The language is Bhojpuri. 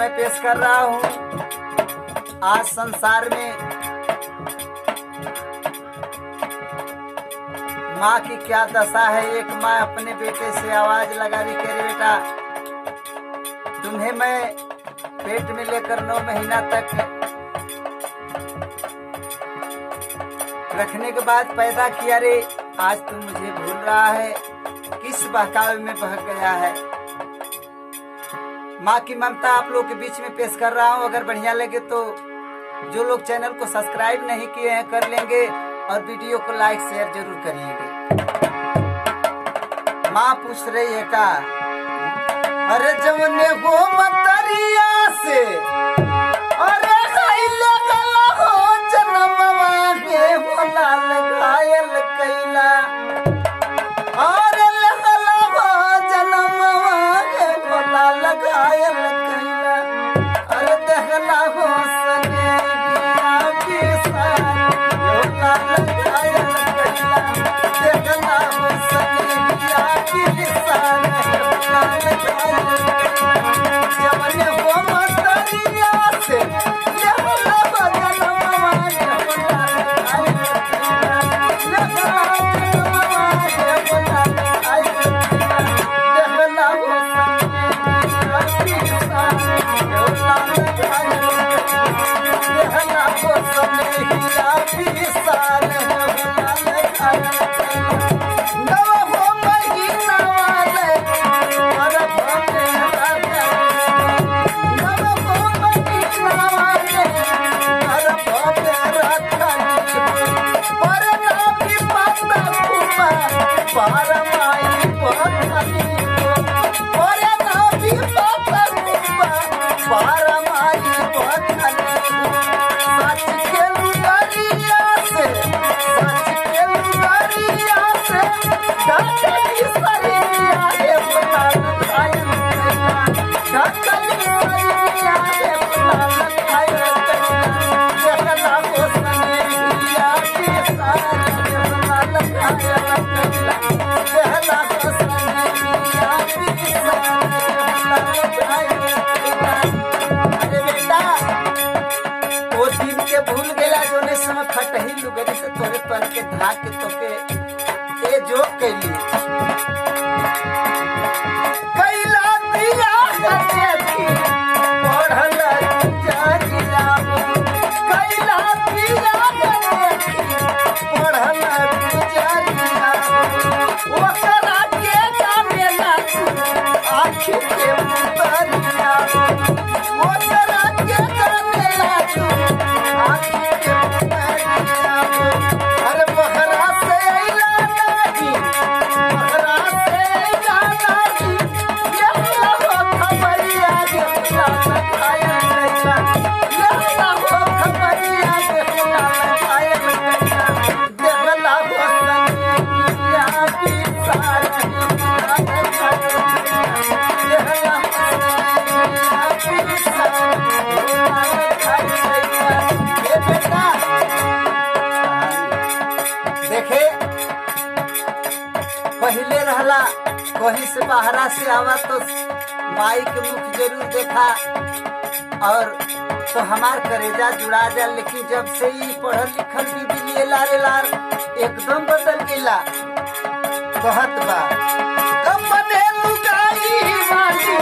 मैं पेश कर रहा हूँ। आज संसार में माँ की क्या दशा है। एक माँ अपने बेटे से आवाज लगा रही, कह रही बेटा तुम्हें मैं पेट में लेकर 9 महीना तक रखने के बाद पैदा किया रे, आज तू मुझे भूल रहा है, किस बहकावे में बह गया है। माँ की ममता आप लोग के बीच में पेश कर रहा हूँ। अगर बढ़िया लगे तो जो लोग चैनल को सब्सक्राइब नहीं किए हैं कर लेंगे और वीडियो को लाइक शेयर जरूर करिएगा। माँ पूछ रही है का, अरे जवने हो मतरिया से अरे खइले गला हो जनमवा के भोला लगायल कैला, अरे लगला हो जनमवा के भोला लगायल कैला, अरे देखला हो सने बिया बिसार भोला लगायल कैला, देखला हो सने बिया बिसार भोला लगायल कैला। जवने हो मतरिया से लगला हो जनमवा के भोला लगायल कैला, लगला हो जनमवा के भोला लगायल कैला, देखला हो सने बिया बिसार भोला लगायल कैला, देखला हो सने बिया बिसार भोला लगायल कैला। नव हो महीना वाले अरे भोले राजा, नव हो महीना वाले अरे भोले राजा, पर ना भी पाता कुमा पार माई पथनी को, पर ना भी पाता कुमा पार माई पथनी को। सच के लुगारिया से, सच के लुगारिया से ढकली सरिया हे भोला लगायल कैला, ढकली सरिया हे भोला लगायल कैला, देखला हो सने बिया बिसार हे भोला लगायल कैला, देखला हो सने बिया बिसार हे भोला लगायल कैला। अरे बेटा वो दिन के भूल गेला जोने समय फटही लुगरी से तोरे तन के धाक के तोके ए जो कैली कैला दिया देखी पढ़ल जागिया, कैला दिया देखी पढ़ल जागिया, ओकरा के जानेला आँखी के पुतरिया, ओकरा के जानेला आँखी के पुतरिया। अरे बहरा से अइला नहीं, बहरा से अइला नहीं, देखला हो खबरिया देखला लगायल कैला, देखला हो खबरिया देखला लगायल कैला, देखला हो सने बिया बिसार भोला लगायल कैला, देखला हो सने बिया बिसार भोला लगायल कैला। ए बेटा देखे पहले रहला कहीं से बाहरा से आवा तो माई के मुख जरूर देखा और तो हमार करेजा जुड़ा जा, लेकिन जब से ही पढ़ल लिखल बीबी लिए लारे लार एकदम बदल गेला। कहत बा अपने लुगाई वाली